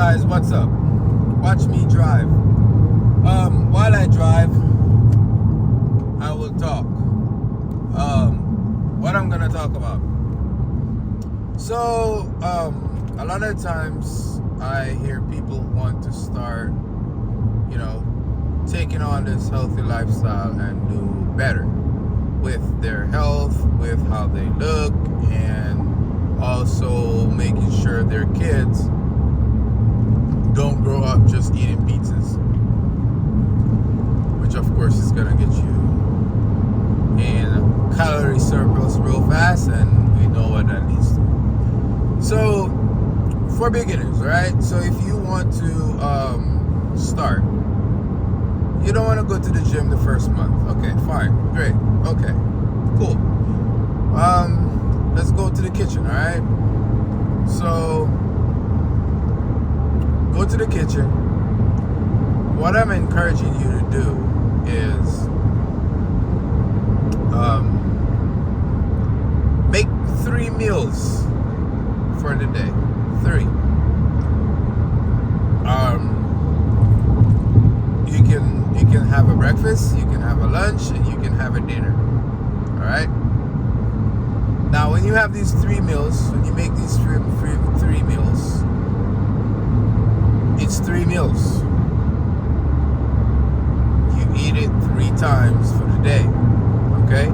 guys, what's up? Watch me drive. While I drive, I will talk. What I'm gonna talk about. So, a lot of times I hear people want to start, taking on this healthy lifestyle and do better with their health, with how they look, and also making sure their kids don't grow up just eating pizzas, which of course is gonna get you in calorie surplus real fast, and we know what that leads to. So for beginners, right? So if you want to start, you don't want to go to the gym the first month. Okay, fine, great, okay, cool. Let's go to the kitchen, all right? So go to the kitchen. What I'm encouraging you to do is make 3 meals for the day. 3. You can have a breakfast, you can have a lunch, and you can have a dinner. All right. Now, when you have these 3 meals, when you make these three meals, it's 3 meals. You eat it 3 times for the day. Okay?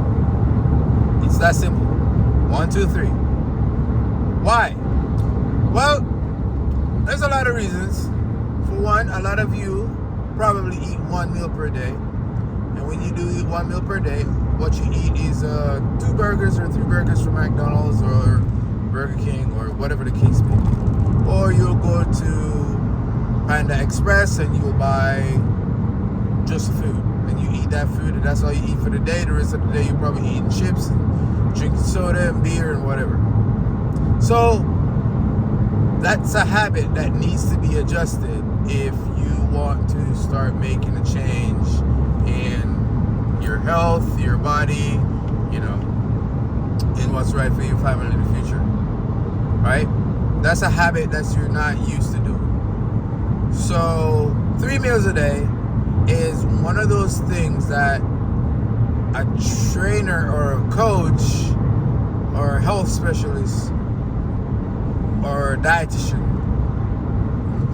It's that simple. 1, 2, 3. Why? Well, there's a lot of reasons. For one, a lot of you probably eat 1 meal per day. And when you do eat 1 meal per day, what you eat is 2 burgers or 3 burgers from McDonald's or Burger King or whatever the case may be. Or you'll go to Panda Express and you'll buy just food. And you eat that food and that's all you eat for the day. The rest of the day you're probably eating chips and drinking soda and beer and whatever. So that's a habit that needs to be adjusted if you want to start making a change in your health, your body, in what's right for your family in the future. Right? That's a habit that you're not used to doing. So 3 meals a day is one of those things that a trainer or a coach or a health specialist or a dietitian,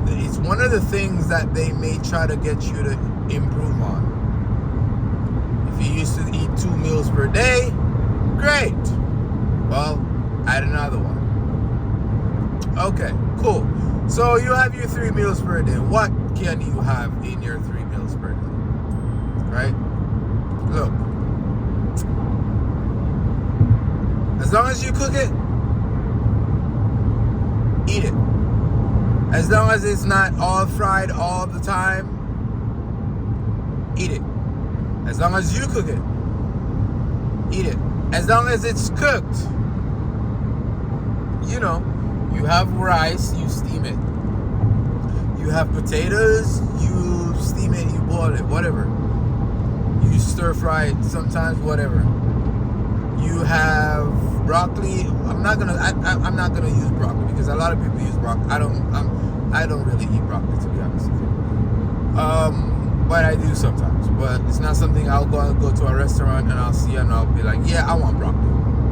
it's one of the things that they may try to get you to improve on. If you used to eat 2 meals per day, great. Well, add another one. Okay, cool. So you have your 3 meals per day. What can you have in your 3 meals per day? Right? Look. As long as you cook it, eat it. As long as it's not all fried all the time, eat it. As long as you cook it, eat it. As long as it's cooked, you have rice, you steam it. You have potatoes, you steam it, you boil it, whatever. You stir fry it sometimes, whatever. You have broccoli. I'm not gonna use broccoli because a lot of people use broccoli. I don't really eat broccoli, to be honest with you. But I do sometimes. But it's not something I'll go to a restaurant and I'll see and I'll be like, yeah, I want broccoli.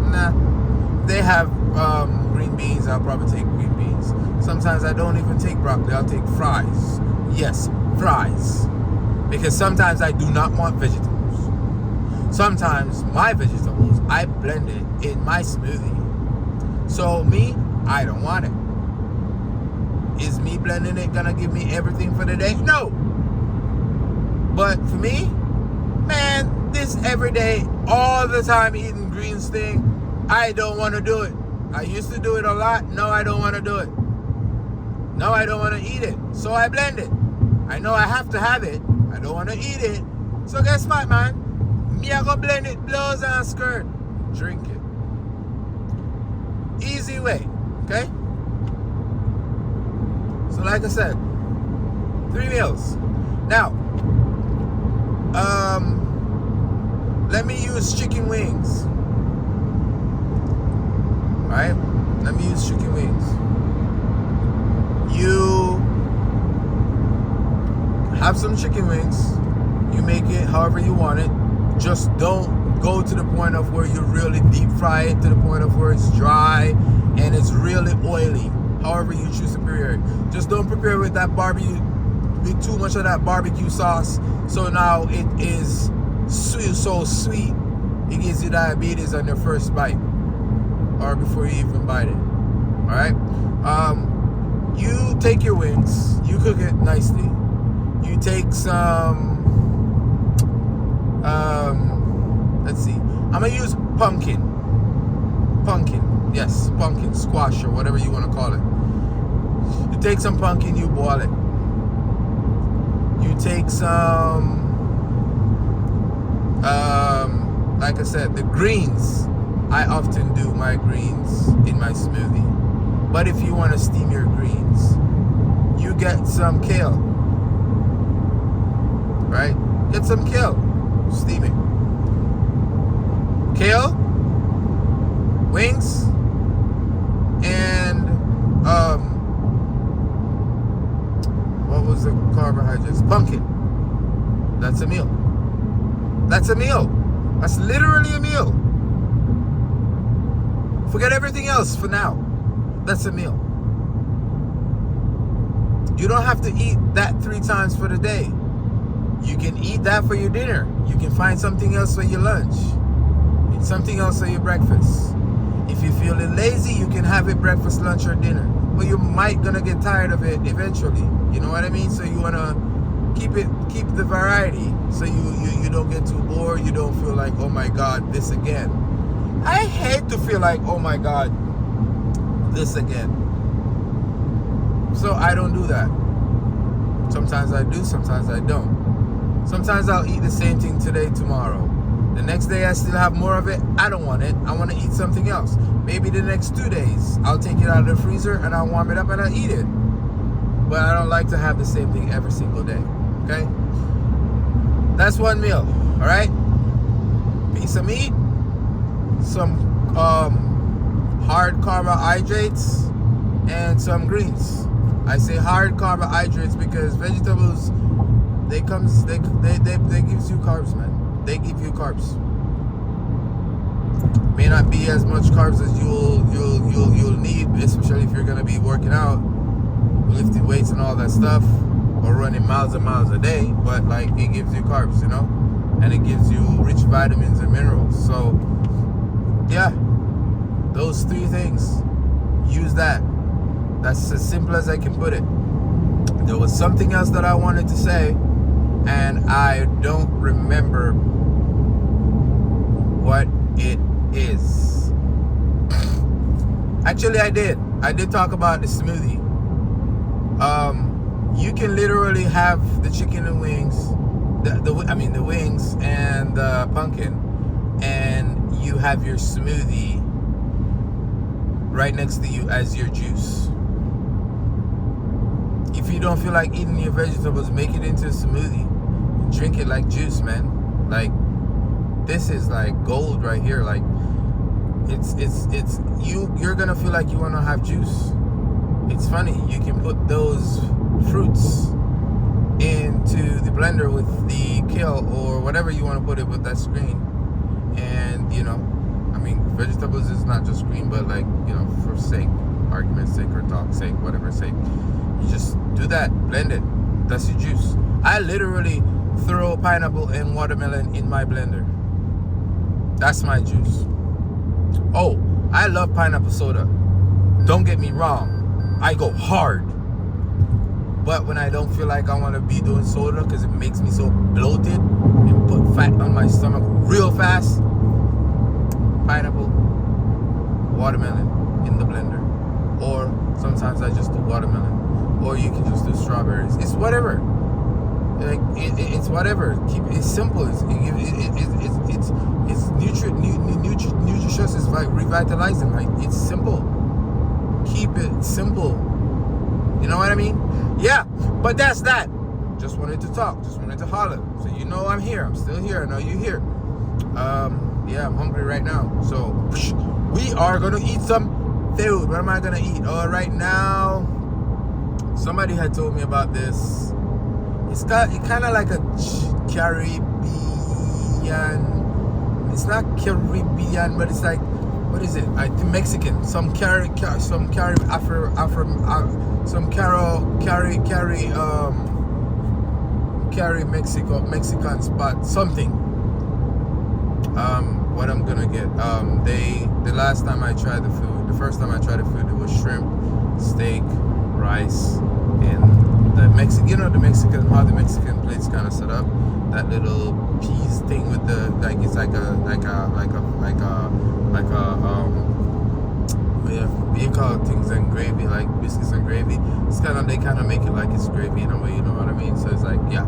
Nah. They have green beans. I'll probably take green beans. Sometimes I don't even take broccoli. I'll take fries. Yes, fries. Because sometimes I do not want vegetables. Sometimes my vegetables, I blend it in my smoothie. So me, I don't want it. Is me blending it gonna give me everything for the day? No. But for me, man, this every day, all the time eating greens thing, I don't want to do it. I used to do it a lot. No, I don't want to do it. No, I don't want to eat it. So I blend it. I know I have to have it. I don't want to eat it. So guess what, man? Me, I go blend it, blouse and skirt. Drink it. Easy way, okay? So like I said, 3 meals. Now, let me use chicken wings. Right? Let me use chicken wings. You have some chicken wings. You make it however you want it. Just don't go to the point of where you really deep fry it to the point of where it's dry and it's really oily. However you choose to prepare it. Just don't prepare with that barbecue, with too much of that barbecue sauce. So now it is sweet, so sweet. It gives you diabetes on your first bite or before you even bite it. All right. You take your wings. You cook it nicely. You take some. Let's see. I'm gonna use pumpkin. Yes, pumpkin squash or whatever you want to call it. You take some pumpkin. You boil it. You take some. Like I said, the greens. I often do my greens in my smoothie. But if you want to steam your greens, you get some kale. Right? Get some kale. Steam it. Kale, wings, and what was the carbohydrates? Pumpkin. That's a meal. That's a meal. That's literally a meal. Forget everything else for now. That's a meal. You don't have to eat that 3 times for the day. You can eat that for your dinner. You can find something else for your lunch. Eat something else for your breakfast. If you're feeling lazy, you can have it breakfast, lunch, or dinner. But you might gonna get tired of it eventually. You know what I mean? So you wanna keep the variety. So you don't get too bored. You don't feel like, oh my God, this again. I hate to feel like, oh my God, this again. So I don't do that. Sometimes I do, sometimes I don't. Sometimes I'll eat the same thing today, tomorrow. The next day I still have more of it. I don't want it. I want to eat something else. Maybe the next 2 days I'll take it out of the freezer and I'll warm it up and I'll eat it. But I don't like to have the same thing every single day. Okay? That's one meal. All right? Piece of meat, some hard carbohydrates, and some greens. I say hard carbohydrates because vegetables, they gives you carbs, man. They give you carbs. May not be as much carbs as you'll need, especially if you're gonna be working out, lifting weights and all that stuff, or running miles and miles a day. But like, it gives you carbs, you know, and it gives you rich vitamins and minerals. So yeah, those 3 things. Use that. That's as simple as I can put it. There was something else that I wanted to say, and I don't remember what it is. Actually, I did talk about the smoothie. You can literally have the chicken and wings, the wings and the pumpkin, and you have your smoothie right next to you as your juice. If you don't feel like eating your vegetables, make it into a smoothie. Drink it like juice, man. Like, this is like gold right here. Like, you're gonna feel like you wanna have juice. It's funny, you can put those fruits into the blender with the kale or whatever you want to put it with that's green. And you know, I mean, vegetables is not just green, but like, you know, for sake, argument's sake or talk's sake, whatever sake, you just do that, blend it. That's your juice. I literally throw pineapple and watermelon in my blender. That's my juice. Oh, I love pineapple soda. Don't get me wrong, I go hard. But when I don't feel like I want to be doing soda because it makes me so bloated and put fat on my stomach real fast, pineapple, watermelon in the blender. Or sometimes I just do watermelon. Or you can just do strawberries. It's whatever. Like it's whatever. Keep it simple. It's nutritious. It's like revitalizing. Like, it's simple. Keep it simple. You know what I mean? Yeah, but that's that. Just wanted to talk. Just wanted to holler. So you know I'm here. I'm still here. I know you're here. Yeah, I'm hungry right now. So we are gonna eat some food. What am I gonna eat? Oh, right now, somebody had told me about this. It's kind of like a Caribbean. It's not Caribbean, but it's like, what is it? I think Mexican. Some Mexican spot, something. What I'm gonna get, the last time I tried the food, the first time I tried the food, it was shrimp, steak, rice, and the Mexican, the Mexican, how the Mexican plates kind of set up, that little peas thing with the, like, it's like a we call things and gravy, like biscuits and gravy. It's they kind of make it like it's gravy in a way, you know what I mean? So it's like, yeah,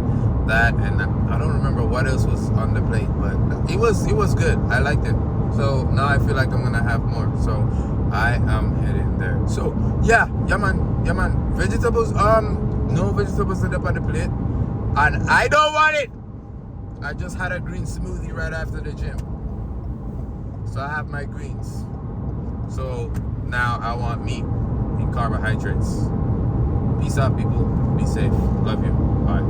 that, and I don't remember what else was on the plate, but it was good. I liked it. So now I feel like I'm gonna have more. So I am heading there. So yeah man. Vegetables, no vegetables end up on the plate, and I don't want it. I just had a green smoothie right after the gym, so I have my greens. So now I want meat and carbohydrates. Peace out, people. Be safe. Love you. Bye.